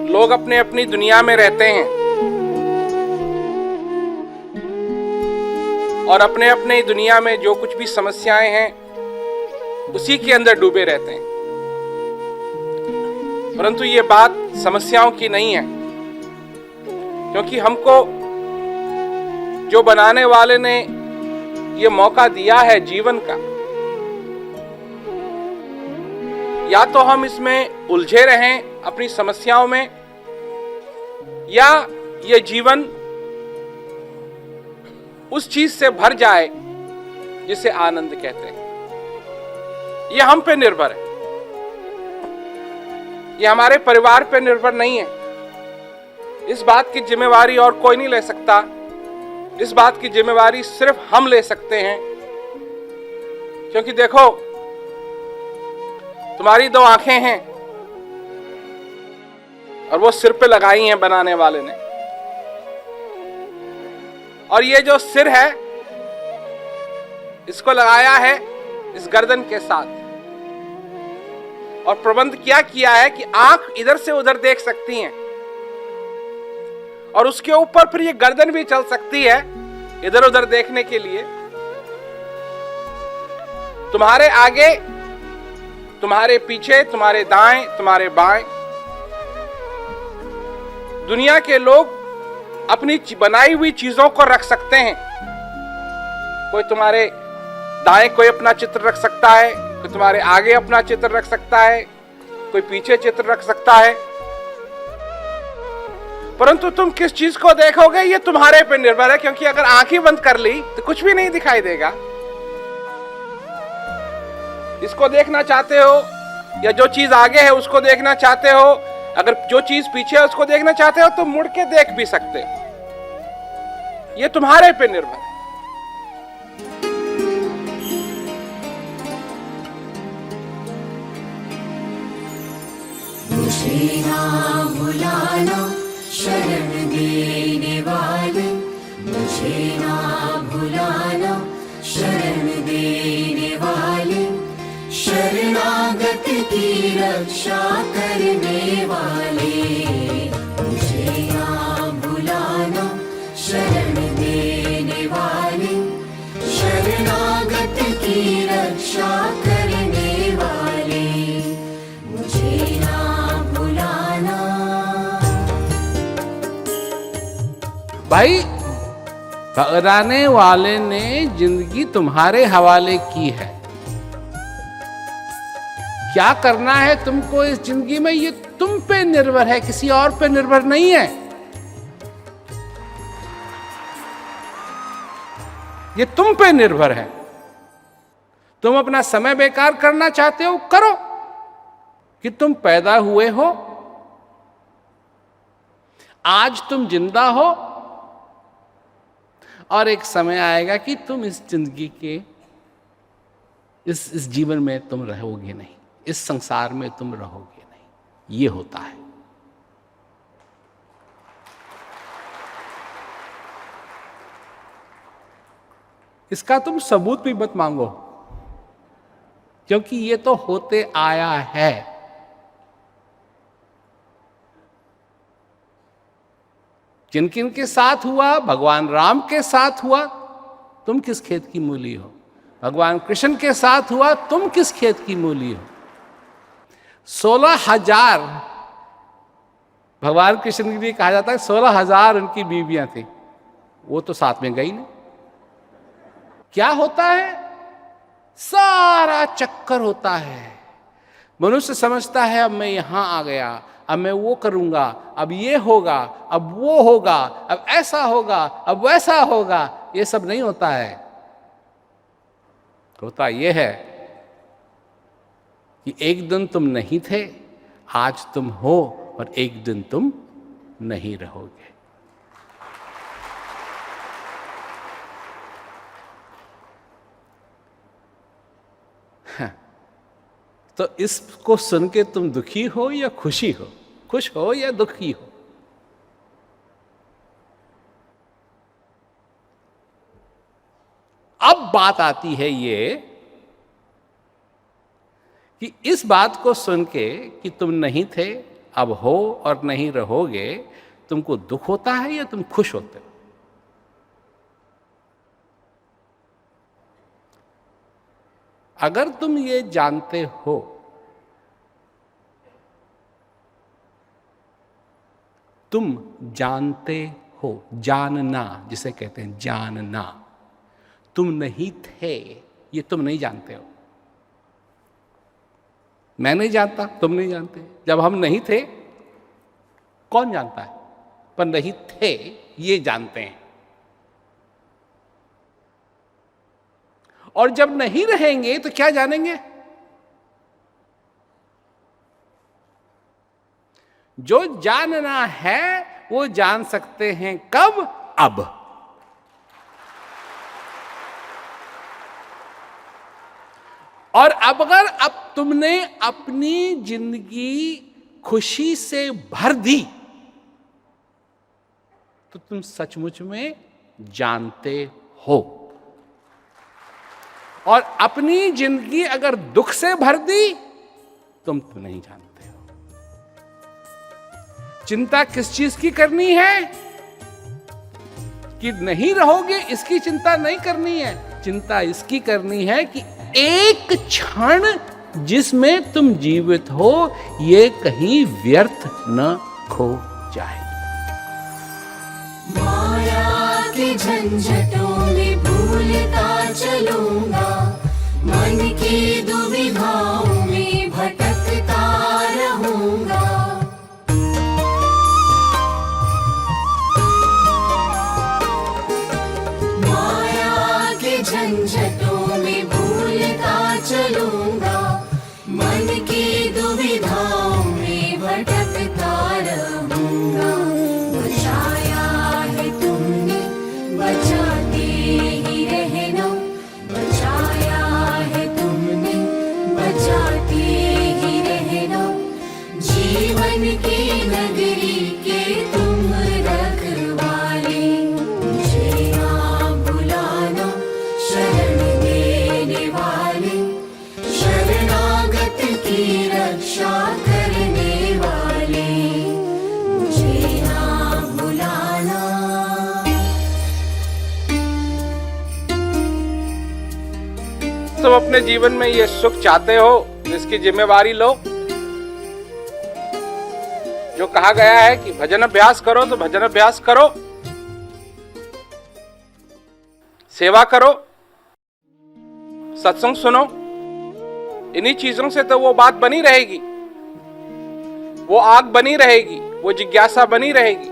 लोग अपने अपनी दुनिया में रहते हैं और अपने अपने दुनिया में जो कुछ भी समस्याएं हैं उसी के अंदर डूबे रहते हैं। परंतु ये बात समस्याओं की नहीं है, क्योंकि हमको जो बनाने वाले ने ये मौका दिया है जीवन का, या तो हम इसमें उलझे रहें अपनी समस्याओं में, या ये जीवन उस चीज से भर जाए जिसे आनंद कहते हैं। ये हम पे निर्भर है, ये हमारे परिवार पे निर्भर नहीं है। इस बात की जिम्मेवारी और कोई नहीं ले सकता, इस बात की जिम्मेवारी सिर्फ हम ले सकते हैं। क्योंकि देखो, तुम्हारी 2 आंखें हैं और वो सिर पे लगाई हैं बनाने वाले ने, और ये जो सिर है इसको लगाया है इस गर्दन के साथ, और प्रबंध क्या किया है कि आंख इधर से उधर देख सकती हैं और उसके ऊपर फिर ये गर्दन भी चल सकती है इधर उधर देखने के लिए। तुम्हारे आगे, तुम्हारे पीछे, तुम्हारे दाएं, तुम्हारे बाएं, दुनिया के लोग अपनी बनाई हुई चीजों को रख सकते हैं। कोई तुम्हारे दाएं कोई अपना चित्र रख सकता है, कोई तुम्हारे आगे अपना चित्र रख सकता है, कोई पीछे चित्र रख सकता है, परंतु तुम किस चीज को देखोगे ये तुम्हारे पे निर्भर है। क्योंकि अगर आंखें बंद कर ली तो कुछ भी नहीं दिखाई देगा। इसको देखना चाहते हो या जो चीज आगे है उसको देखना चाहते हो, अगर जो चीज पीछे है उसको देखना चाहते हो तो मुड़ के देख भी सकते हो। ये तुम्हारे पे निर्भर है। मुझे ना भुलाना शरण देने वाले, मुझे ना भुलाना शरण देने वाले, शरणागत की रक्षा करने वाले। मुझे ना भुलाना शरण देने वाले, शरणागत की रक्षा करने वाले, मुझे ना भुलाना। भाई, बनाने वाले ने जिंदगी तुम्हारे हवाले की है। क्या करना है तुमको इस जिंदगी में ये तुम पे निर्भर है, किसी और पे निर्भर नहीं है। ये तुम पे निर्भर है। तुम अपना समय बेकार करना चाहते हो, करो। कि तुम पैदा हुए हो, आज तुम जिंदा हो, और एक समय आएगा कि तुम इस जिंदगी के इस जीवन में तुम रहोगे नहीं, इस संसार में तुम रहोगे नहीं। ये होता है। इसका तुम सबूत भी मत मांगो, क्योंकि ये तो होते आया है। किन किन के साथ हुआ? भगवान राम के साथ हुआ, तुम किस खेत की मूली हो। भगवान कृष्ण के साथ हुआ, तुम किस खेत की मूली हो। 16,000 भगवान कृष्ण के लिए कहा जाता है, 16,000 उनकी बीवियां थी, वो तो साथ में गई नहीं। क्या होता है? सारा चक्कर होता है। मनुष्य समझता है अब मैं यहां आ गया, अब मैं वो करूंगा, अब ये होगा, अब वो होगा, अब ऐसा होगा, अब वैसा होगा। ये सब नहीं होता है। होता ये है कि एक दिन तुम नहीं थे, आज तुम हो, और एक दिन तुम नहीं रहोगे। तो इसको सुन के तुम दुखी हो या खुशी हो, खुश हो या दुखी हो? अब बात आती है ये कि इस बात को सुन के कि तुम नहीं थे, अब हो और नहीं रहोगे, तुमको दुख होता है या तुम खुश होते हो? अगर तुम ये जानते हो, तुम जानते हो, जानना जिसे कहते हैं जानना, तुम नहीं थे ये तुम नहीं जानते हो। मैं नहीं जानता, तुम नहीं जानते। जब हम नहीं थे, कौन जानता है? पर नहीं थे ये जानते हैं। और जब नहीं रहेंगे तो क्या जानेंगे? जो जानना है वो जान सकते हैं कब? अब। और अब अगर अब तुमने अपनी जिंदगी खुशी से भर दी तो तुम सचमुच में जानते हो। और अपनी जिंदगी अगर दुख से भर दी तुम तो नहीं जानते हो। चिंता किस चीज की करनी है? कि नहीं रहोगे इसकी चिंता नहीं करनी है। चिंता इसकी करनी है कि एक क्षण जिसमें तुम जीवित हो ये कहीं व्यर्थ न खो जाए। माया के झंझटों में भूलता चलूंगा, मन की दुविधाओं में भटकता रहूंगा। माया के झंझटों में भूलता चलूंगा, मन की दुविधाओं में भटकता रहूंगा। बचाया है तुमने, बचाते ही रहना। बचाया है तुमने, बचाते ही रहना। जीवन की नगरी के तुम रखवाले, मुझे ना भुलाना शरण देने वाले। शरणागत की रक्षा करने वाले, मुझे ना भुलाना। तुम अपने जीवन में ये सुख चाहते हो, इसकी जिम्मेवारी लो। जो कहा गया है कि भजन अभ्यास करो तो भजन अभ्यास करो, सेवा करो, सत्संग सुनो। इन्हीं चीजों से तो वो बात बनी रहेगी, वो आग बनी रहेगी, वो जिज्ञासा बनी रहेगी।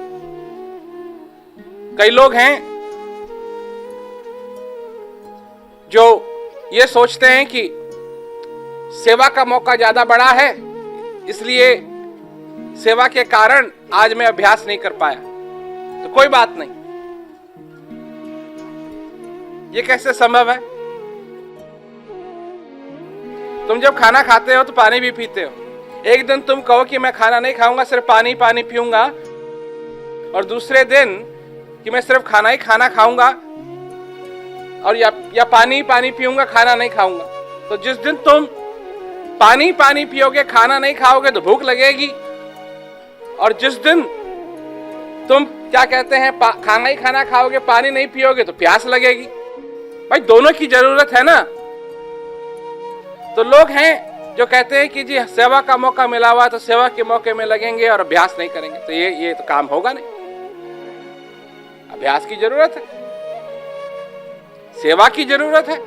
कई लोग हैं जो ये सोचते हैं कि सेवा का मौका ज्यादा बड़ा है, इसलिए सेवा के कारण आज मैं अभ्यास नहीं कर पाया। तो कोई बात नहीं, ये कैसे संभव है? तुम जब खाना खाते हो तो पानी भी पीते हो। एक दिन तुम कहो कि मैं खाना नहीं खाऊंगा, सिर्फ पानी पानी पीऊंगा, और दूसरे दिन कि मैं सिर्फ खाना ही खाना खाऊंगा और या पानी पानी पीऊंगा, खाना नहीं खाऊंगा। तो जिस दिन तुम पानी पानी पियोगे, खाना नहीं खाओगे तो भूख लगेगी, और जिस दिन तुम क्या कहते हैं खाना ही खाना खाओगे, पानी नहीं पियोगे तो प्यास लगेगी। भाई दोनों की जरूरत है ना। तो लोग हैं जो कहते हैं कि जी सेवा का मौका मिला हुआ तो सेवा के मौके में लगेंगे और अभ्यास नहीं करेंगे, तो ये तो काम होगा नहीं। अभ्यास की जरूरत है, सेवा की जरूरत है।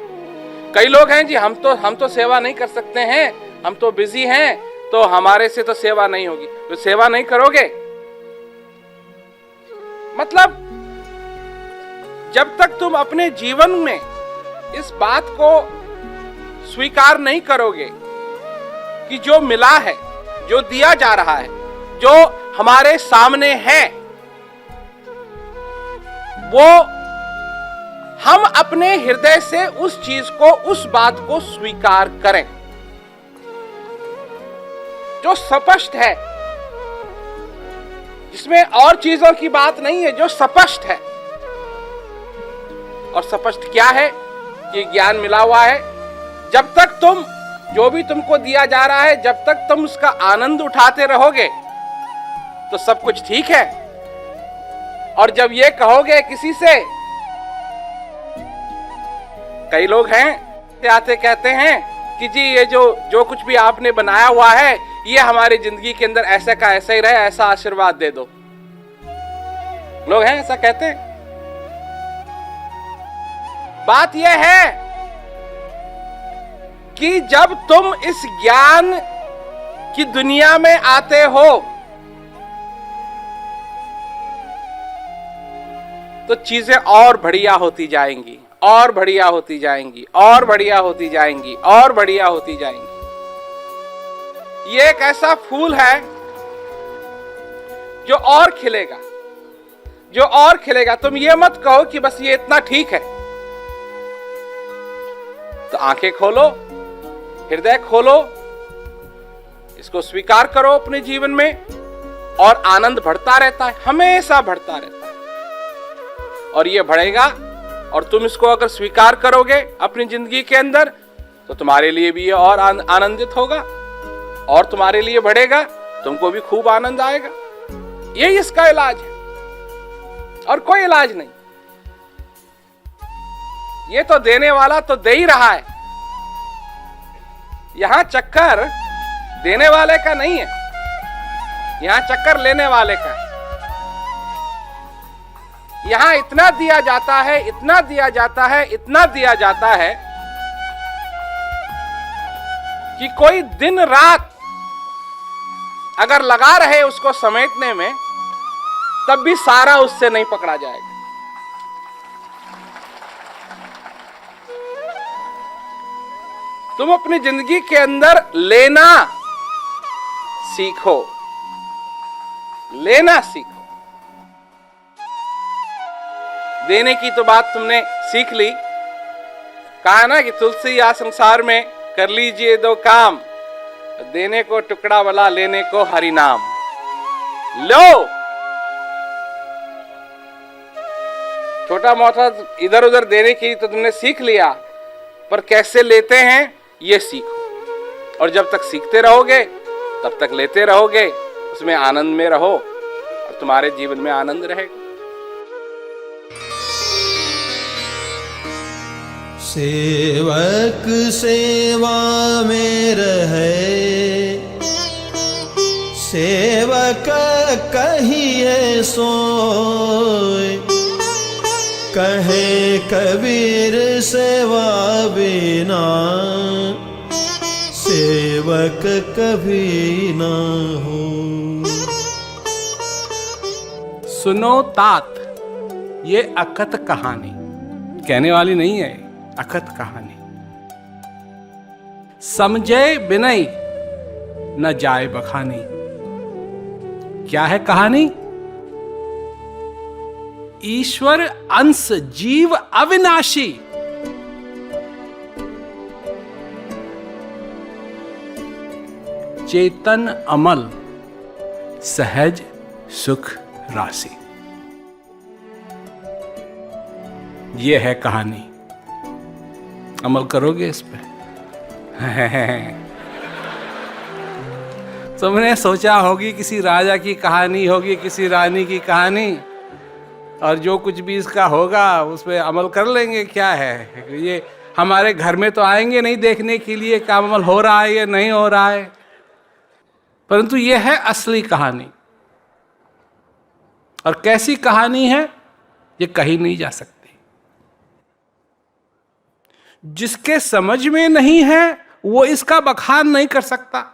कई लोग हैं जी हम तो सेवा नहीं कर सकते हैं, हम तो बिजी हैं, तो हमारे से तो सेवा नहीं होगी। तो सेवा नहीं करोगे मतलब जब तक तुम अपने जीवन में इस बात को स्वीकार नहीं करोगे कि जो मिला है, जो दिया जा रहा है, जो हमारे सामने है, वो हम अपने हृदय से उस चीज को, उस बात को स्वीकार करें जो स्पष्ट है, जिसमें और चीजों की बात नहीं है, जो स्पष्ट है। और स्पष्ट क्या है? कि ज्ञान मिला हुआ है। जब तक तुम जो भी तुमको दिया जा रहा है, जब तक तुम उसका आनंद उठाते रहोगे, तो सब कुछ ठीक है। और जब ये कहोगे किसी से, कई लोग हैं आते कहते हैं कि जी ये जो कुछ भी आपने बनाया हुआ है ये हमारी जिंदगी के अंदर ऐसे का ऐसा ही रहे, ऐसा आशीर्वाद दे दो। लोग हैं ऐसा कहते हैं। बात यह है कि जब तुम इस ज्ञान की दुनिया में आते हो तो चीजें और बढ़िया होती जाएंगी, और बढ़िया होती जाएंगी, और बढ़िया होती जाएंगी, और बढ़िया होती जाएंगी। ये एक ऐसा फूल है जो और खिलेगा, जो और खिलेगा। तुम ये मत कहो कि बस ये इतना ठीक है। तो आंखें खोलो, हृदय खोलो, इसको स्वीकार करो अपने जीवन में, और आनंद बढ़ता रहता है, हमेशा बढ़ता रहता है। और ये बढ़ेगा, और तुम इसको अगर स्वीकार करोगे अपनी जिंदगी के अंदर तो तुम्हारे लिए भी ये और आनंदित होगा, और तुम्हारे लिए बढ़ेगा, तुमको भी खूब आनंद आएगा। यही इसका इलाज है, और कोई इलाज नहीं। ये तो देने वाला तो दे ही रहा है। यहां चक्कर देने वाले का नहीं है, यहां चक्कर लेने वाले का है। यहां इतना दिया जाता है, इतना दिया जाता है, इतना दिया जाता है कि कोई दिन रात अगर लगा रहे उसको समेटने में, तब भी सारा उससे नहीं पकड़ा जाएगा। तुम अपनी जिंदगी के अंदर लेना सीखो, लेना सीखो। देने की तो बात तुमने सीख ली, कहा ना कि तुलसी या संसार में कर लीजिए दो काम, देने को टुकड़ा वाला, लेने को हरि नाम। लो, छोटा मोटा इधर उधर देने की तो तुमने सीख लिया, पर कैसे लेते हैं ये सीखो। और जब तक सीखते रहोगे तब तक लेते रहोगे, उसमें आनंद में रहो, और तुम्हारे जीवन में आनंद रहेगा। सेवक सेवा में रहे, सेवक कहिए सोय, कहे कबीर सेवा बिना सेवक कभी ना हो। सुनो तात, ये अकथ कहानी, कहने वाली नहीं है, अकथ कहानी। समझे बिनय न जाए बखानी। क्या है कहानी? ईश्वर अंश जीव अविनाशी, चेतन अमल सहज सुख राशि। यह है कहानी। अमल करोगे इस पे? तुमने सोचा होगी किसी राजा की कहानी होगी, किसी रानी की कहानी, और जो कुछ भी इसका होगा उस पर अमल कर लेंगे। क्या है ये? हमारे घर में तो आएंगे नहीं देखने के लिए काम अमल हो रहा है या नहीं हो रहा है, परंतु यह है असली कहानी। और कैसी कहानी है ये कही नहीं जा सकती। जिसके समझ में नहीं है वो इसका बखान नहीं कर सकता,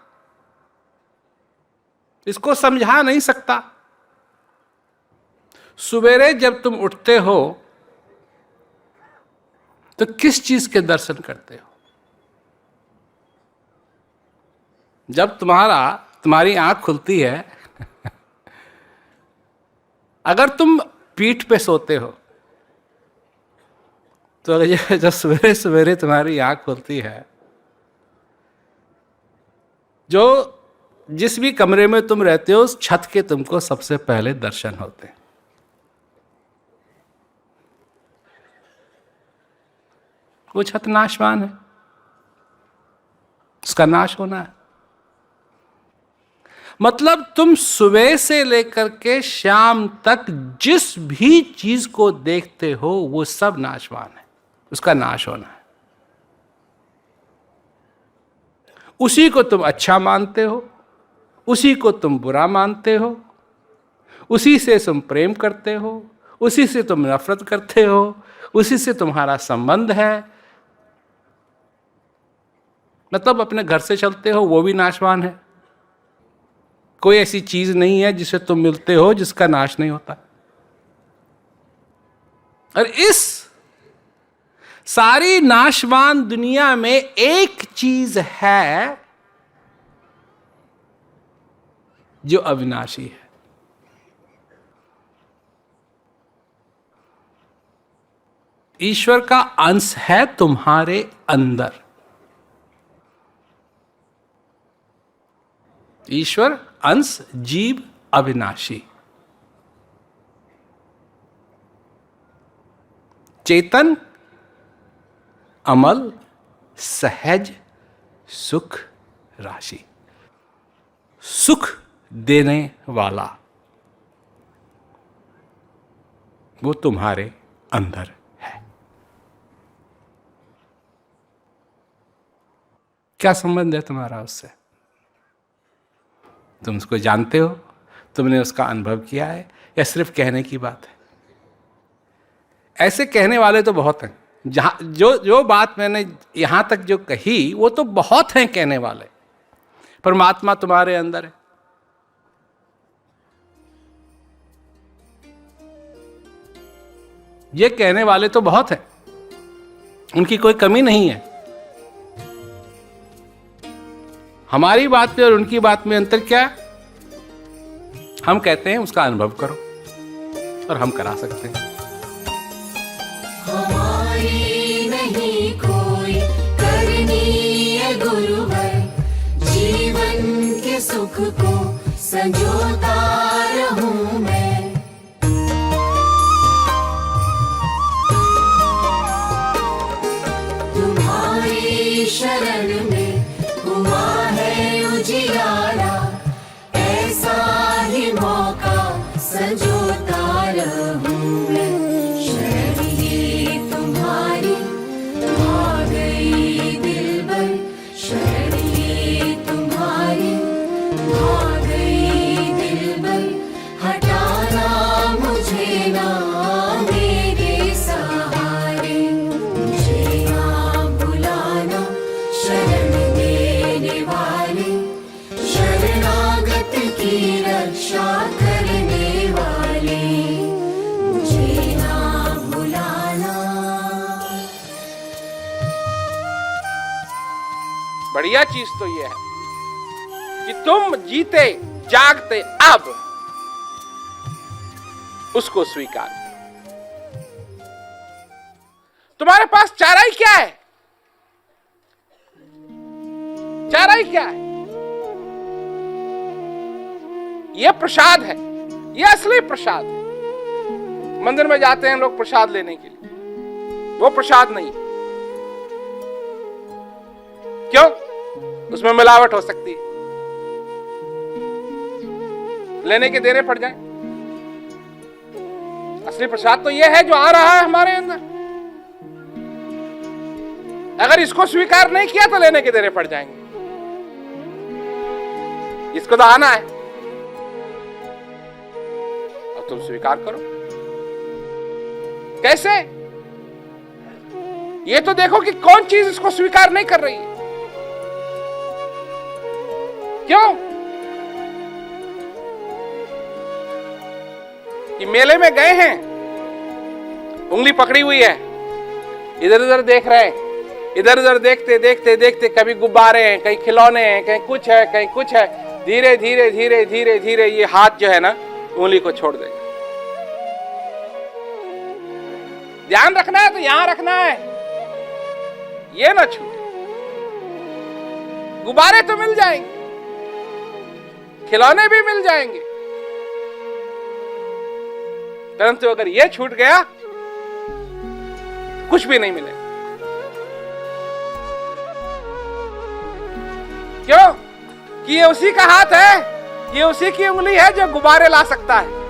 इसको समझा नहीं सकता। सवेरे जब तुम उठते हो तो किस चीज के दर्शन करते हो? जब तुम्हारी आंख खुलती है, अगर तुम पीठ पे सोते हो तो जब सवेरे सवेरे तुम्हारी आंख खुलती है, जो जिस भी कमरे में तुम रहते हो उस छत के तुमको सबसे पहले दर्शन होते हैं। वो छत नाशवान है, उसका नाश होना है। मतलब तुम सुबह से लेकर के शाम तक जिस भी चीज को देखते हो वो सब नाशवान है, उसका नाश होना है। उसी को तुम अच्छा मानते हो, उसी को तुम बुरा मानते हो, उसी से तुम प्रेम करते हो, उसी से तुम नफरत करते हो, उसी से तुम्हारा संबंध है। मतलब अपने घर से चलते हो वो भी नाशवान है। कोई ऐसी चीज नहीं है जिसे तुम मिलते हो जिसका नाश नहीं होता। और इस सारी नाशवान दुनिया में एक चीज है जो अविनाशी है। ईश्वर का अंश है तुम्हारे अंदर। ईश्वर अंश, जीव अविनाशी, चेतन, अमल, सहज, सुख राशि, सुख देने वाला, वो तुम्हारे अंदर है। क्या संबंध है तुम्हारा उससे? तुम उसको जानते हो, तुमने उसका अनुभव किया है, या सिर्फ कहने की बात है? ऐसे कहने वाले तो बहुत हैं। जहां जो बात मैंने यहां तक जो कही वो तो बहुत हैं कहने वाले। परमात्मा तुम्हारे अंदर है। ये कहने वाले तो बहुत हैं, उनकी कोई कमी नहीं है। हमारी बात में और उनकी बात में अंतर क्या है? हम कहते हैं उसका अनुभव करो, और हम करा सकते हैं। हमारी नहीं कोई करनी है गुरुवर, जीवन के सुख को संजोता रहूं मैं। तुम्हारी शरण में हुआ है उजियारा, ऐसा ही मौका संजोता रहूं मैं। शरण ये तुम्हारी आ गई दिलबर, शरण ये तुम्हारी आ गई दिलबर। हटाना मुझे ना मेरे सहारे, मुझे ना बुलाना शरण देने वाले, शरणागत की रक्षा करने वाले, मुझे ना भुलाना। बढ़िया चीज तो यह है कि तुम जीते जागते अब उसको स्वीकार करो। तुम्हारे पास चारा ही क्या है? चारा ही क्या है? यह प्रसाद है, यह असली प्रसाद है। मंदिर में जाते हैं लोग प्रसाद लेने के लिए, वो प्रसाद नहीं। क्यों? उसमें मिलावट हो सकती है, लेने के देने पड़ जाए। असली प्रसाद तो यह है जो आ रहा है हमारे अंदर। अगर इसको स्वीकार नहीं किया तो लेने के देने पड़ जाएंगे। इसको तो आना है, अब तुम स्वीकार करो। कैसे? ये तो देखो कि कौन चीज इसको स्वीकार नहीं कर रही है। क्यों? कि मेले में गए हैं, उंगली पकड़ी हुई है, इधर उधर देख रहे हैं, इधर उधर देखते देखते देखते कभी गुब्बारे हैं, कहीं खिलौने हैं, कहीं कुछ है, कहीं कुछ है। धीरे धीरे धीरे धीरे धीरे ये हाथ जो है ना उंगली को छोड़ देगा। ध्यान रखना है तो यहां रखना है, ये ना छूटे। गुब्बारे तो मिल जाएंगे, खिलौने भी मिल जाएंगे, परंतु अगर ये छूट गया कुछ भी नहीं मिलेगा। क्यों? कि ये उसी का हाथ है ये उसी की उंगली है जो गुब्बारे ला सकता है,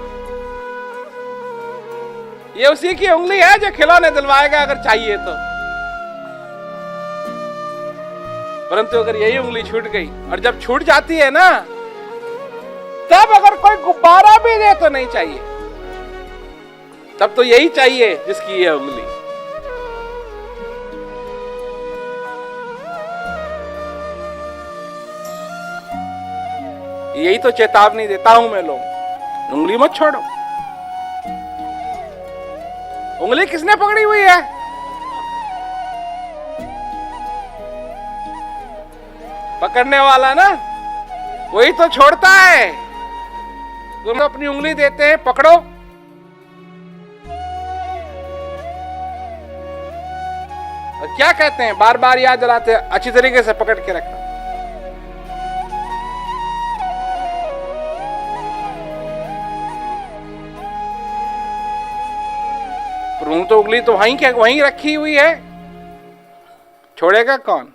ये उसी की उंगली है जो खिलौने दिलवाएगा अगर चाहिए तो। परंतु अगर यही उंगली छूट गई, और जब छूट जाती है ना, तब अगर कोई गुब्बारा भी दे तो नहीं चाहिए, तब तो यही चाहिए जिसकी ये उंगली। यही तो चेतावनी देता हूं मैं लोग, उंगली मत छोड़ो। उंगली किसने पकड़ी हुई है? पकड़ने वाला ना, वही तो छोड़ता है। तुम अपनी उंगली देते हैं, पकड़ो, और क्या कहते हैं, बार बार याद दिलाते हैं, अच्छी तरीके से पकड़ के रखना। तो उंगली तो वहीं रखी हुई है, छोड़ेगा कौन?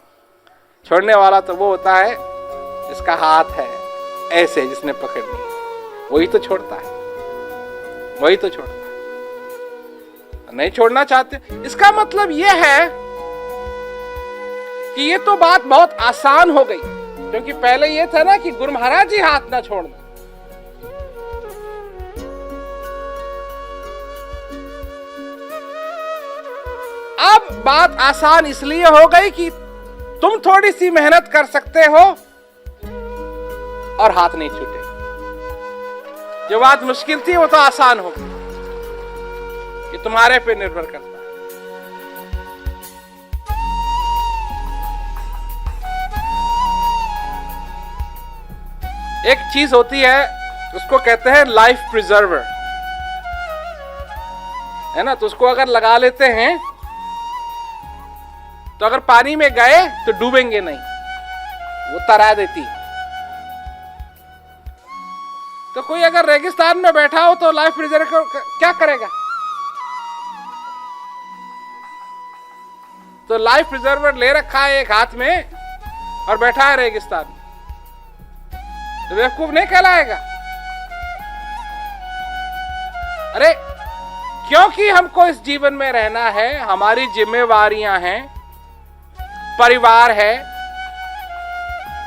छोड़ने वाला तो वो होता है जिसका हाथ है ऐसे, जिसने पकड़नी, वही तो छोड़ता है, वही तो छोड़ता है। नहीं छोड़ना चाहते, इसका मतलब ये है कि ये तो बात बहुत आसान हो गई, क्योंकि पहले ये था ना कि गुरु महाराज जी हाथ ना छोड़ना। अब बात आसान इसलिए हो गई कि तुम थोड़ी सी मेहनत कर सकते हो और हाथ नहीं छूटे। जो बात मुश्किल थी वो तो आसान हो गई, कि तुम्हारे पे निर्भर करता है। एक चीज होती है, उसको कहते हैं लाइफ प्रिजर्वर, है ना। तो उसको अगर लगा लेते हैं तो अगर पानी में गए तो डूबेंगे नहीं, वो तरा देती। तो कोई अगर रेगिस्तान में बैठा हो तो लाइफ प्रिजर्वर क्या करेगा? तो लाइफ प्रिजर्वर ले रखा है एक हाथ में और बैठा है रेगिस्तान में, तो बेवकूफ नहीं कहलाएगा? अरे क्योंकि हमको इस जीवन में रहना है, हमारी जिम्मेवारियां हैं, परिवार है।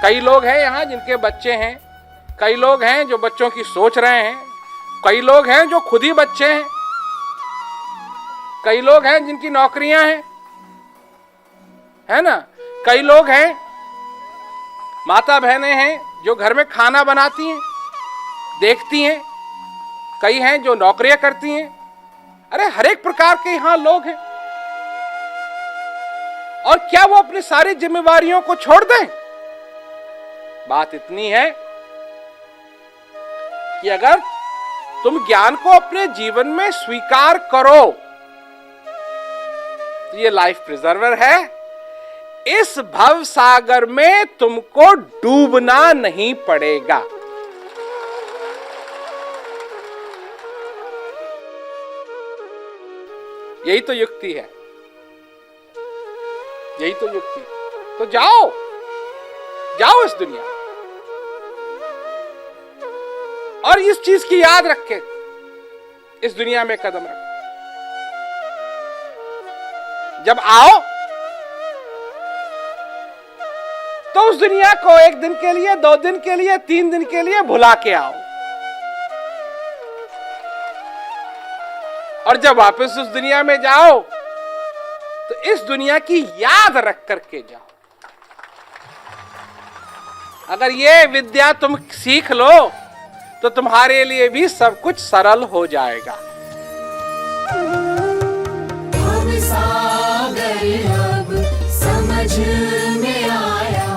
कई लोग हैं यहां जिनके बच्चे हैं, कई लोग हैं जो बच्चों की सोच रहे हैं, कई लोग हैं जो खुद ही बच्चे हैं, कई लोग हैं जिनकी नौकरियां हैं, है ना। कई लोग हैं, माता बहनें हैं जो घर में खाना बनाती हैं, देखती हैं, कई हैं जो नौकरियां करती हैं। अरे हर एक प्रकार के यहां लोग हैं, और क्या वो अपनी सारी जिम्मेवारियों को छोड़ दें? बात इतनी है कि अगर तुम ज्ञान को अपने जीवन में स्वीकार करो तो ये लाइफ प्रिजर्वर है। इस भव सागर में तुमको डूबना नहीं पड़ेगा। यही तो युक्ति है, यही तो युक्ति। तो जाओ जाओ इस दुनिया, और इस चीज की याद रख के इस दुनिया में कदम रखो। जब आओ तो उस दुनिया को एक दिन के लिए, 2 दिन के लिए, 3 दिन के लिए भुला के आओ, और जब वापस उस दुनिया में जाओ तो इस दुनिया की याद रख करके जाओ। अगर ये विद्या तुम सीख लो तो तुम्हारे लिए भी सब कुछ सरल हो जाएगा। अब सागर अब समझ में आया,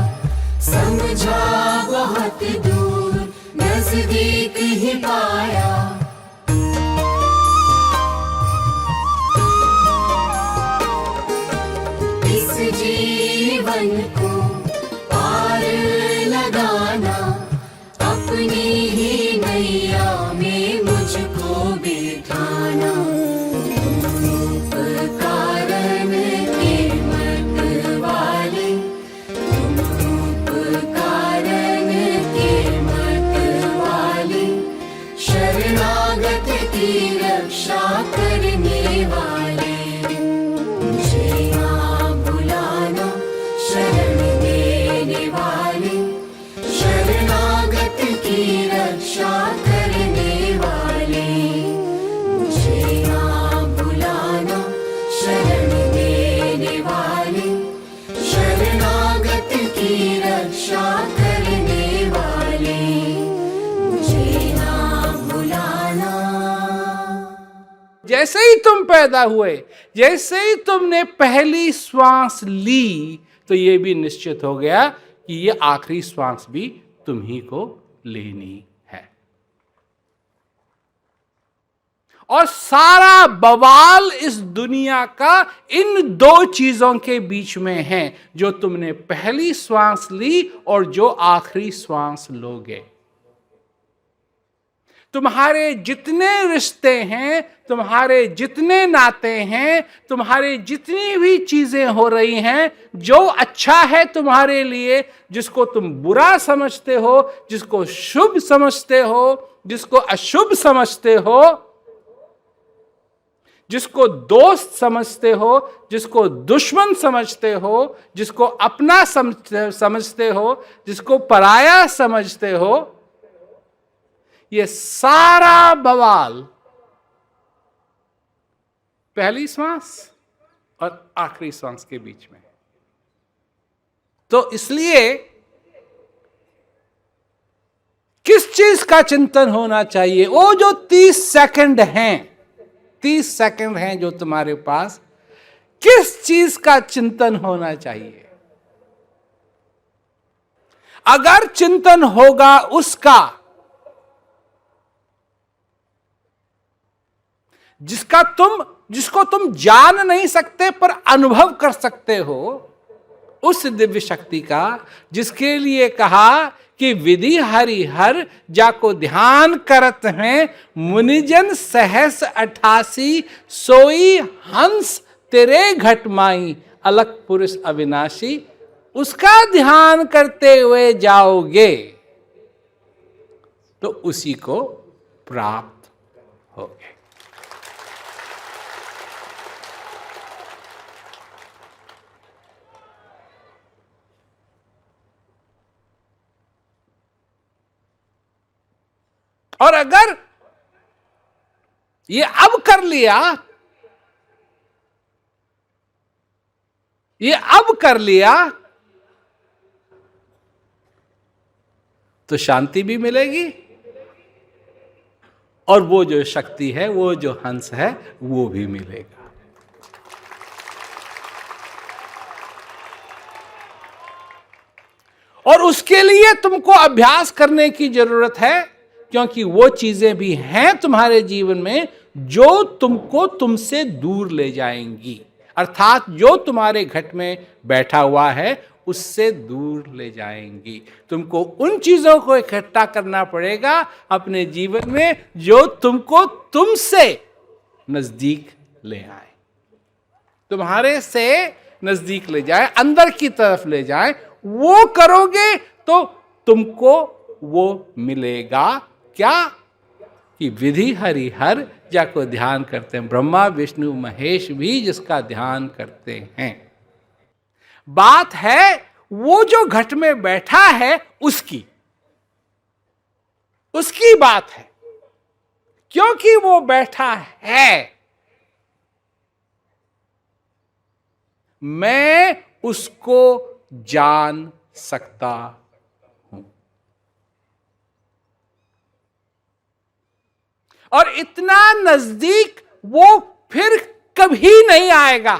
समझा बहुत दूर, नजदीक ही पाया। इस जीवन को पार लगाना, अपनी ही नैया में मुझको बिठाना। तुम उपकारण के मत वाले, तुम उपकारण के मत रक्षा करने वाले, मुझे ना भुलाना शरण देने वाले, शरणागत की रक्षा करने वाले, मुझे ना भुलाना शरण देने वाले, शरणागत की रक्षा करने वाले, मुझे ना भुलाना। जैसे ही तुम पैदा हुए, जैसे ही तुमने पहली श्वास ली, तो ये भी निश्चित हो गया कि ये आखिरी श्वास भी तुम ही को लेनी है। और सारा बवाल इस दुनिया का इन दो चीजों के बीच में है, जो तुमने पहली श्वास ली और जो आखिरी श्वास लोगे। तुम्हारे जितने रिश्ते हैं, तुम्हारे जितने नाते हैं, तुम्हारे जितनी भी चीजें हो रही हैं, जो अच्छा है तुम्हारे लिए, जिसको तुम बुरा समझते हो, जिसको शुभ समझते हो, जिसको अशुभ समझते हो, जिसको दोस्त समझते हो, जिसको दुश्मन समझते हो, जिसको अपना समझते हो, जिसको पराया समझते हो, ये सारा बवाल पहली श्वास और आखिरी श्वास के बीच में। तो इसलिए किस चीज का चिंतन होना चाहिए? वो जो 30 सेकंड हैं, 30 सेकंड हैं जो तुम्हारे पास, किस चीज का चिंतन होना चाहिए? अगर चिंतन होगा उसका जिसको तुम जान नहीं सकते पर अनुभव कर सकते हो, उस दिव्य शक्ति का, जिसके लिए कहा कि विधि हरि हर जाको ध्यान करत हैं, मुनिजन सहस 88 सोई हंस तेरे घट माई, अलख पुरुष अविनाशी, उसका ध्यान करते हुए जाओगे तो उसी को प्राप्त होगे। और अगर ये अब कर लिया, ये अब कर लिया, तो शांति भी मिलेगी, और वो जो शक्ति है, वो जो हंस है, वो भी मिलेगा। और उसके लिए तुमको अभ्यास करने की जरूरत है, क्योंकि वो चीजें भी हैं तुम्हारे जीवन में जो तुमको तुमसे दूर ले जाएंगी, अर्थात जो तुम्हारे घट में बैठा हुआ है उससे दूर ले जाएंगी। तुमको उन चीजों को इकट्ठा करना पड़ेगा अपने जीवन में जो तुमको तुमसे नजदीक ले आए, तुम्हारे से नजदीक ले जाए, अंदर की तरफ ले जाए। वो करोगे तो तुमको वो मिलेगा। क्या? कि विधि हरि हर जाको ध्यान करते हैं, ब्रह्मा विष्णु महेश भी जिसका ध्यान करते हैं। बात है वो जो घट में बैठा है उसकी बात है, क्योंकि वो बैठा है। मैं उसको जान सकता हूं, और इतना नजदीक वो फिर कभी नहीं आएगा।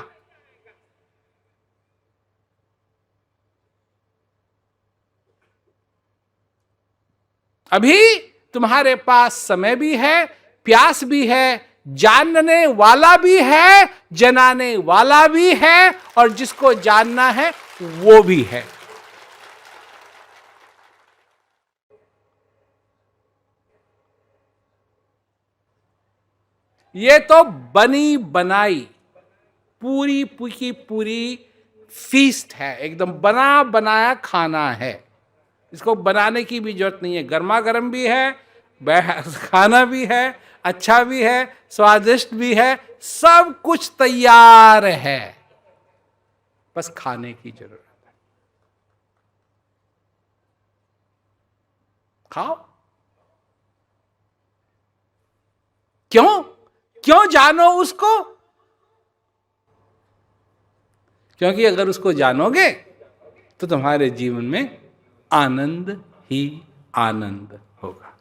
अभी तुम्हारे पास समय भी है, प्यास भी है, जानने वाला भी है, जनाने वाला भी है, और जिसको जानना है वो भी है। ये तो बनी बनाई पूरी की पूरी फीस्ट है, एकदम बना बनाया खाना है। इसको बनाने की भी जरूरत नहीं है, गर्मा गर्म भी है, खाना भी है, अच्छा भी है, स्वादिष्ट भी है, सब कुछ तैयार है, बस खाने की जरूरत है। खाओ। क्यों? क्यों जानो उसको? क्योंकि अगर उसको जानोगे तो तुम्हारे जीवन में आनंद ही आनंद होगा।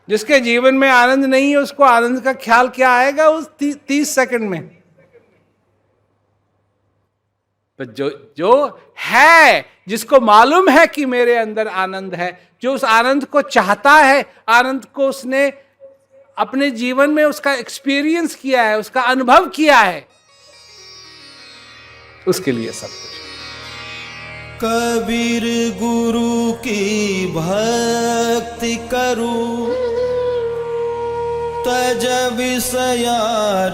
जिसके जीवन में आनंद नहीं है उसको आनंद का ख्याल क्या आएगा उस 30 सेकंड में? पर जो है, जिसको मालूम है कि मेरे अंदर आनंद है, जो उस आनंद को चाहता है, आनंद को उसने अपने जीवन में उसका एक्सपीरियंस किया है, उसका अनुभव किया है, उसके लिए सब कुछ। कबीर गुरु की भक्ति करूं, तज विषया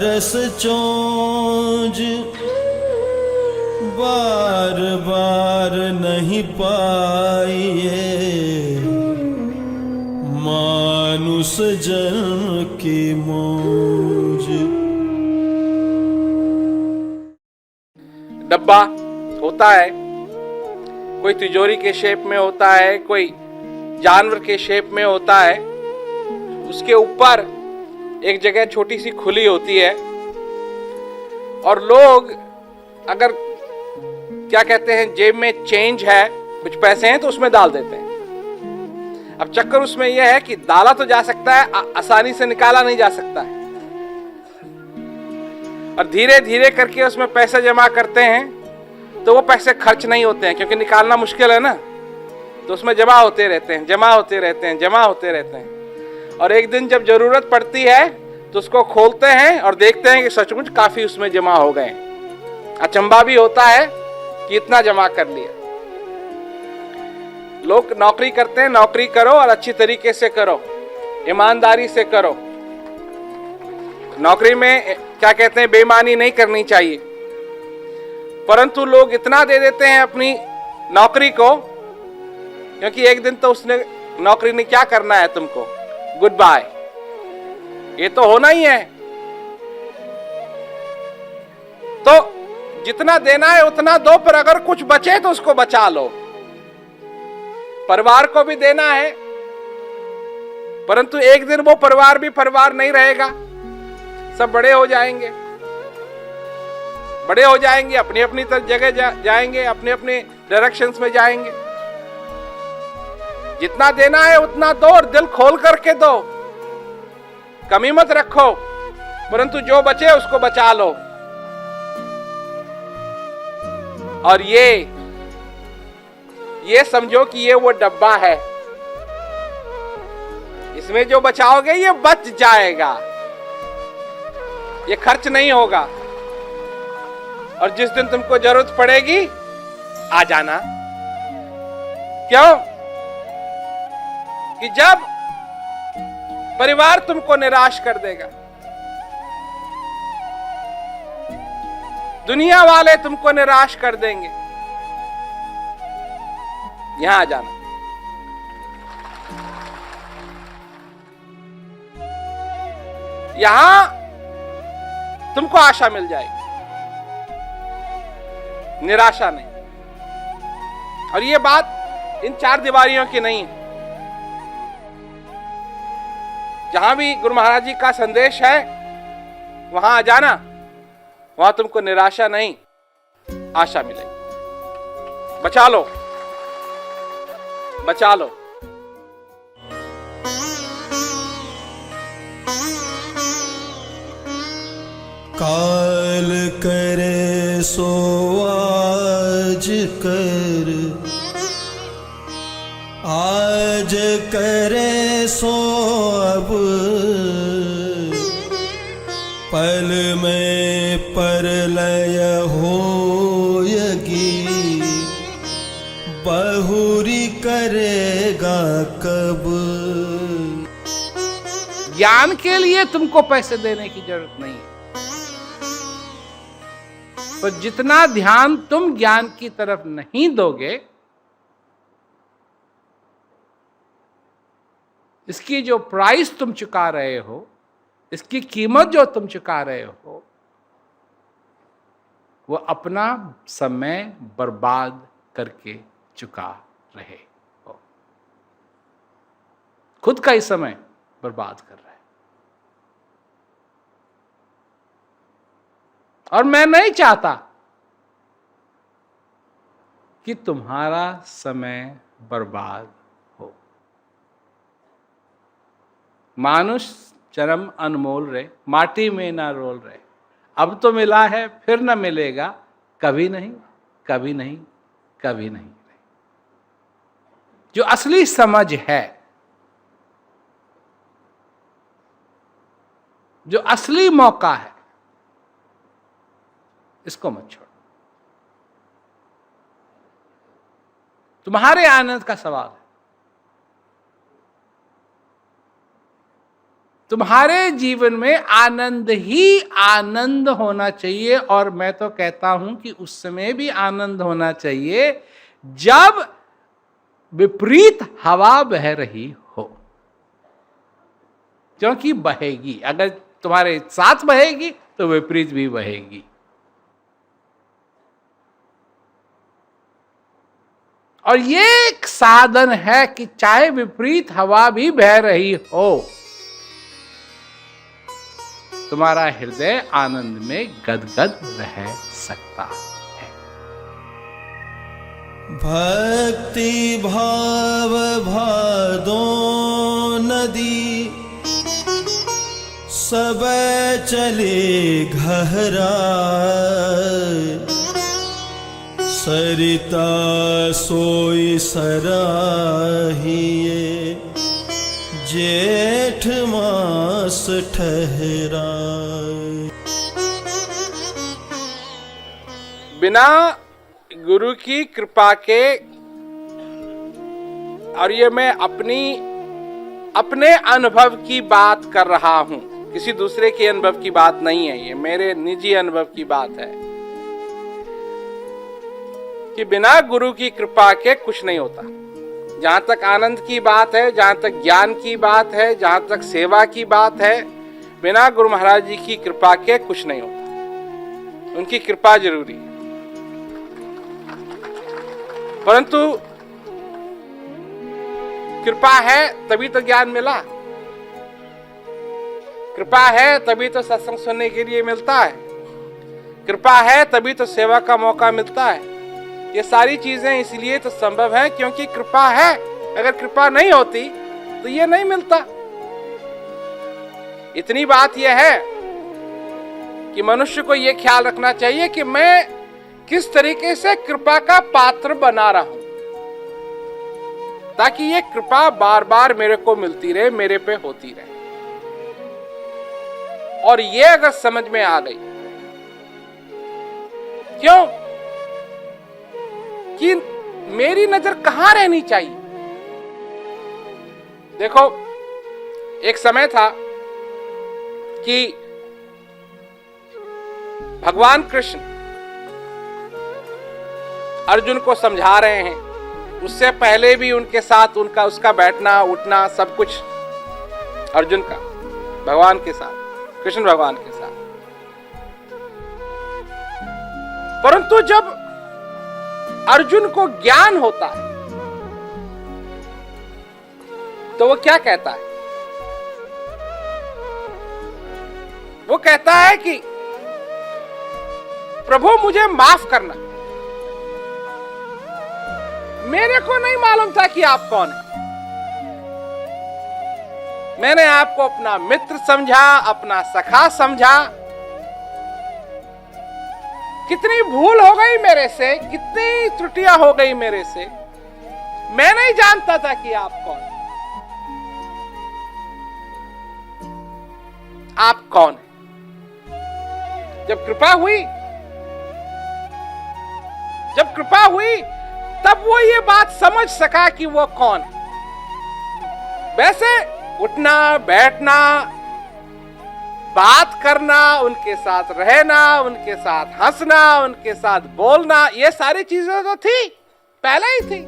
रस चोंज, बार बार नहीं पाइए मानुष जन्म की मौज। डब्बा होता है, कोई तिजोरी के शेप में होता है, कोई जानवर के शेप में होता है, उसके ऊपर एक जगह छोटी सी खुली होती है, और लोग अगर क्या कहते हैं जेब में चेंज है, कुछ पैसे हैं, तो उसमें डाल देते हैं। अब चक्कर उसमें यह है कि डाला तो जा सकता है, आसानी से निकाला नहीं जा सकता है, और धीरे धीरे करके उसमें पैसे जमा करते हैं तो वो पैसे खर्च नहीं होते हैं, क्योंकि निकालना मुश्किल है ना, तो उसमें जमा होते रहते हैं, जमा होते रहते हैं, जमा होते रहते हैं, और एक दिन जब जरूरत पड़ती है तो उसको खोलते हैं और देखते हैं कि सचमुच काफी उसमें जमा हो गए। अचंभा भी होता है कि इतना जमा कर लिया। लोग नौकरी करते हैं, नौकरी करो और अच्छी तरीके से करो, ईमानदारी से करो। नौकरी में क्या कहते हैं, बेईमानी नहीं करनी चाहिए, परंतु लोग इतना दे देते हैं अपनी नौकरी को, क्योंकि एक दिन तो उसने नौकरी ने क्या करना है तुमको, गुड बाय, ये तो होना ही है। तो जितना देना है उतना दो, पर अगर कुछ बचे तो उसको बचा लो। परिवार को भी देना है, परंतु एक दिन वो परिवार भी परिवार नहीं रहेगा, सब बड़े हो जाएंगे, बड़े हो जाएंगे, अपनी अपनी जगह जाएंगे, अपने अपने डायरेक्शंस में जाएंगे। जितना देना है उतना दो और दिल खोल करके दो, कमी मत रखो, परंतु जो बचे उसको बचा लो। और ये समझो कि ये वो डब्बा है, इसमें जो बचाओगे ये बच जाएगा, ये खर्च नहीं होगा, और जिस दिन तुमको जरूरत पड़ेगी आ जाना। क्यों? कि जब परिवार तुमको निराश कर देगा, दुनिया वाले तुमको निराश कर देंगे, यहां आ जाना। यहां तुमको आशा मिल जाएगी, निराशा नहीं। और ये बात इन चार दीवारियों की नहीं है। जहां भी गुरु महाराज जी का संदेश है वहां आ जाना, वहां तुमको निराशा नहीं, आशा मिलेगी। बचा लो, बचा लो। काल करे सो आज कर, आज करे सो अब, पल में परलय होयगी, बहुरी करेगा कब। ज्ञान के लिए तुमको पैसे देने की जरूरत नहीं है, पर जितना ध्यान तुम ज्ञान की तरफ नहीं दोगे, इसकी जो प्राइस तुम चुका रहे हो, इसकी कीमत जो तुम चुका रहे हो, वो अपना समय बर्बाद करके चुका रहे हो। खुद का ही समय बर्बाद कर रहे हैं। और मैं नहीं चाहता कि तुम्हारा समय बर्बाद हो। मानुष जन्म अनमोल रहे, माटी में ना रोल रहे। अब तो मिला है, फिर न मिलेगा, कभी नहीं, कभी नहीं, कभी नहीं। जो असली समझ है, जो असली मौका है, इसको मत छोड़ो। तुम्हारे आनंद का सवाल है। तुम्हारे जीवन में आनंद ही आनंद होना चाहिए। और मैं तो कहता हूं कि उस समय भी आनंद होना चाहिए जब विपरीत हवा बह रही हो, क्योंकि बहेगी। अगर तुम्हारे साथ बहेगी तो विपरीत भी बहेगी। और ये एक साधन है कि चाहे विपरीत हवा भी बह रही हो, तुम्हारा हृदय आनंद में गदगद रह सकता है। भक्ति भाव भादो नदी, सब चले घहरा। सरिता सोई सराहिए, जेठ मास ठहरा। बिना गुरु की कृपा के, और ये मैं अपने अनुभव की बात कर रहा हूं, किसी दूसरे के अनुभव की बात नहीं है, ये मेरे निजी अनुभव की बात है कि बिना गुरु की कृपा के कुछ नहीं होता। जहां तक आनंद की बात है, जहां तक ज्ञान की बात है, जहां तक सेवा की बात है, बिना गुरु महाराज जी की कृपा के कुछ नहीं होता। उनकी कृपा जरूरी है। परंतु कृपा है तभी तो ज्ञान मिला, कृपा है तभी तो सत्संग सुनने के लिए मिलता है, कृपा है तभी तो सेवा का मौका मिलता है। ये सारी चीजें इसलिए तो संभव है क्योंकि कृपा है। अगर कृपा नहीं होती तो ये नहीं मिलता। इतनी बात यह है कि मनुष्य को यह ख्याल रखना चाहिए कि मैं किस तरीके से कृपा का पात्र बना रहा हूं, ताकि ये कृपा बार बार मेरे को मिलती रहे, मेरे पे होती रहे। और ये अगर समझ में आ गई, क्यों कि मेरी नजर कहां रहनी चाहिए। देखो, एक समय था कि भगवान कृष्ण अर्जुन को समझा रहे हैं। उससे पहले भी उनके साथ उसका बैठना उठना सब कुछ अर्जुन का भगवान के साथ, कृष्ण भगवान के साथ। परंतु जब अर्जुन को ज्ञान होता है तो वो क्या कहता है? वो कहता है कि प्रभु मुझे माफ करना, मेरे को नहीं मालूम था कि आप कौन है। मैंने आपको अपना मित्र समझा, अपना सखा समझा। कितनी भूल हो गई मेरे से, कितनी त्रुटियां हो गई मेरे से। मैं नहीं जानता था कि आप कौन है। आप कौन है? जब कृपा हुई तब वो ये बात समझ सका कि वो कौन है। वैसे उठना बैठना, बात करना, उनके साथ रहना, उनके साथ हंसना, उनके साथ बोलना, ये सारी चीजें तो थी, पहले ही थी।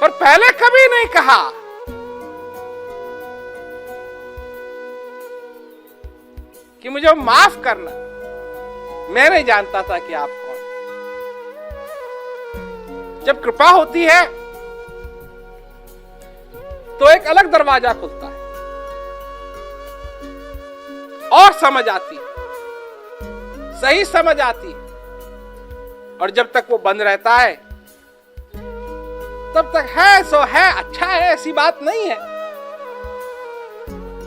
पर पहले कभी नहीं कहा कि मुझे माफ करना। मैं नहीं जानता था कि आप कौन। जब कृपा होती है तो एक अलग दरवाजा खुलता है और समझ आती है, सही समझ आती है। और जब तक वो बंद रहता है तब तक है सो है, अच्छा है, ऐसी बात नहीं है।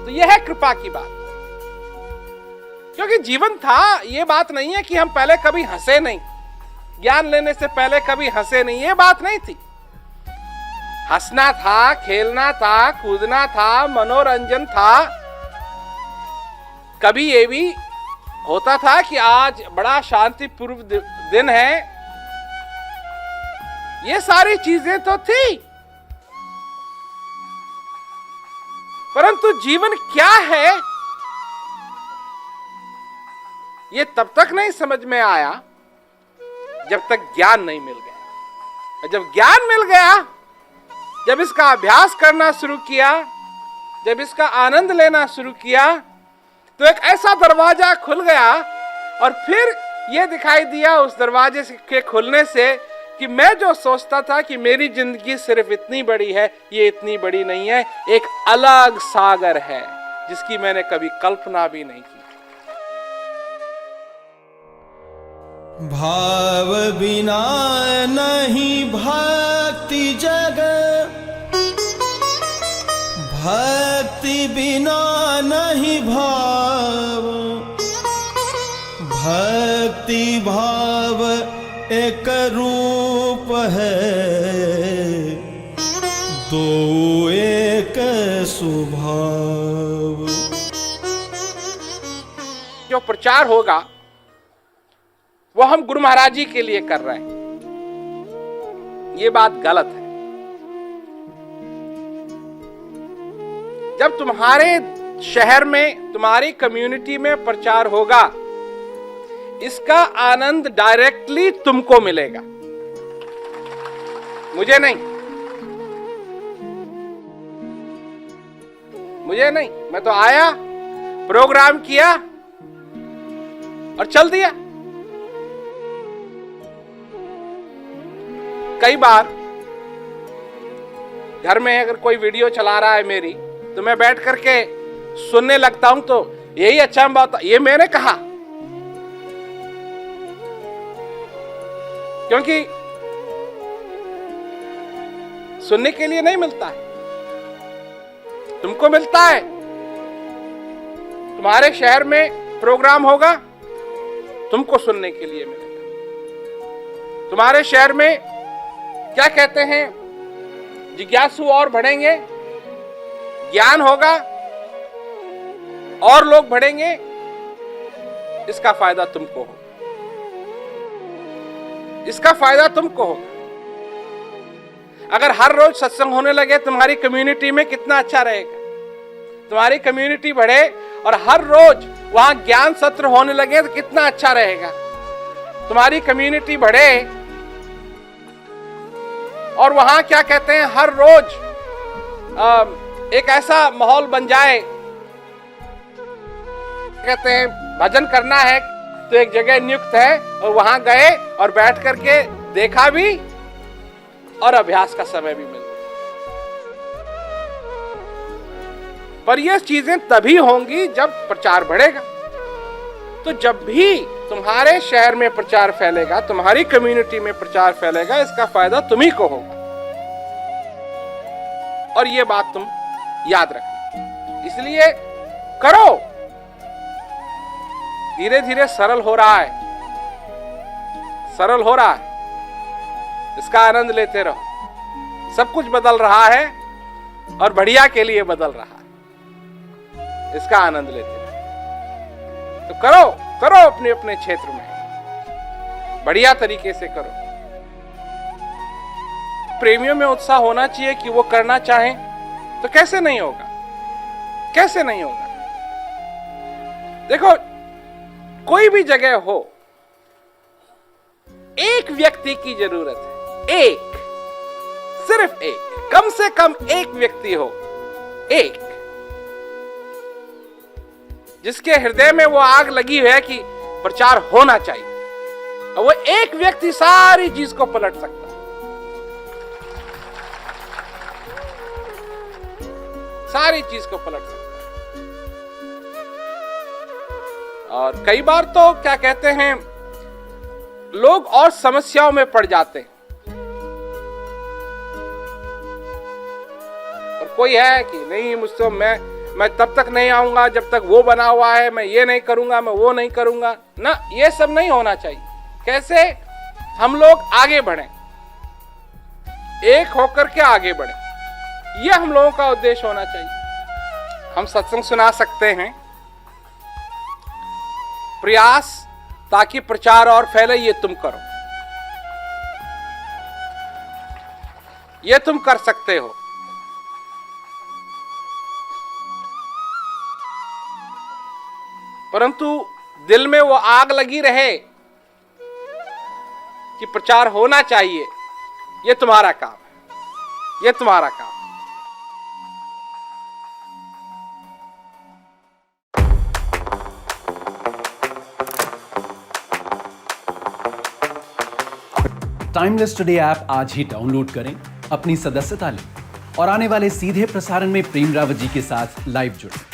तो यह है कृपा की बात। क्योंकि जीवन था, यह बात नहीं है कि हम पहले कभी हंसे नहीं, ज्ञान लेने से पहले कभी हंसे नहीं, यह बात नहीं थी। हंसना था, खेलना था, कूदना था, मनोरंजन था। कभी ये भी होता था कि आज बड़ा शांतिपूर्व दिन है। ये सारी चीजें तो थी, परंतु जीवन क्या है ये तब तक नहीं समझ में आया जब तक ज्ञान नहीं मिल गया। और जब ज्ञान मिल गया, जब इसका अभ्यास करना शुरू किया, जब इसका आनंद लेना शुरू किया, तो एक ऐसा दरवाजा खुल गया। और फिर यह दिखाई दिया उस दरवाजे के खुलने से कि मैं जो सोचता था कि मेरी जिंदगी सिर्फ इतनी बड़ी है, ये इतनी बड़ी नहीं है। एक अलग सागर है जिसकी मैंने कभी कल्पना भी नहीं की। भाव बिना नहीं भक्ति जग, भक्ति बिना नहीं भाव, भक्ति भाव एक रूप है, दो एक स्वभाव। जो प्रचार होगा वो हम गुरु महाराज जी के लिए कर रहे हैं, ये बात गलत है। जब तुम्हारे शहर में, तुम्हारी कम्युनिटी में प्रचार होगा, इसका आनंद डायरेक्टली तुमको मिलेगा, मुझे नहीं, मुझे नहीं। मैं तो आया, प्रोग्राम किया और चल दिया। कई बार घर में अगर कोई वीडियो चला रहा है मेरी, तो मैं बैठ करके सुनने लगता हूं, तो यही अच्छा बात, ये मैंने कहा। क्योंकि सुनने के लिए नहीं मिलता है, तुमको मिलता है। तुम्हारे शहर में प्रोग्राम होगा, तुमको सुनने के लिए मिलेगा। तुम्हारे शहर में क्या कहते हैं, जिज्ञासु और बढ़ेंगे, ज्ञान होगा और लोग बढ़ेंगे, इसका फायदा तुमको होगा, इसका फायदा तुमको होगा। अगर हर रोज सत्संग होने लगे तुम्हारी कम्युनिटी में, कितना अच्छा रहेगा। तुम्हारी कम्युनिटी बढ़े और हर रोज वहां ज्ञान सत्र होने लगे तो कितना अच्छा रहेगा। तुम्हारी कम्युनिटी बढ़े और वहां क्या कहते हैं, हर रोज एक ऐसा माहौल बन जाए, कहते हैं भजन करना है तो एक जगह नियुक्त है और वहां गए और बैठ करके देखा भी और अभ्यास का समय भी मिल गया। पर ये चीजें तभी होंगी जब प्रचार बढ़ेगा। तो जब भी तुम्हारे शहर में प्रचार फैलेगा, तुम्हारी कम्युनिटी में प्रचार फैलेगा, इसका फायदा तुम्ही को होगा। और ये बात तुम याद रखना। इसलिए करो, धीरे धीरे सरल हो रहा है, सरल हो रहा है, इसका आनंद लेते रहो। सब कुछ बदल रहा है और बढ़िया के लिए बदल रहा है, इसका आनंद लेते रहो। तो करो करो, अपने अपने क्षेत्र में बढ़िया तरीके से करो। प्रेमियों में उत्साह होना चाहिए कि वो करना चाहें, तो कैसे नहीं होगा, कैसे नहीं होगा। देखो, कोई भी जगह हो, एक व्यक्ति की जरूरत है, एक, सिर्फ एक, कम से कम एक व्यक्ति हो, एक, जिसके हृदय में वो आग लगी है कि प्रचार होना चाहिए, और वो एक व्यक्ति सारी चीज को पलट सकता है। सारी चीज को पलट सकता है। और कई बार तो क्या कहते हैं, लोग और समस्याओं में पड़ जाते हैं। और कोई है कि नहीं, मुझसे मैं तब तक नहीं आऊंगा जब तक वो बना हुआ है, मैं ये नहीं करूंगा, मैं वो नहीं करूंगा ना। ये सब नहीं होना चाहिए। कैसे हम लोग आगे बढ़ें, एक होकर के आगे बढ़ें, यह हम लोगों का उद्देश्य होना चाहिए। हम सत्संग सुना सकते हैं, प्रयास ताकि प्रचार और फैले, ये तुम करो, ये तुम कर सकते हो। परंतु दिल में वो आग लगी रहे कि प्रचार होना चाहिए, ये तुम्हारा काम है, ये तुम्हारा काम है। टाइमलेस टुडे ऐप आज ही डाउनलोड करें, अपनी सदस्यता लें और आने वाले सीधे प्रसारण में प्रेम रावत जी के साथ लाइव जुड़ें।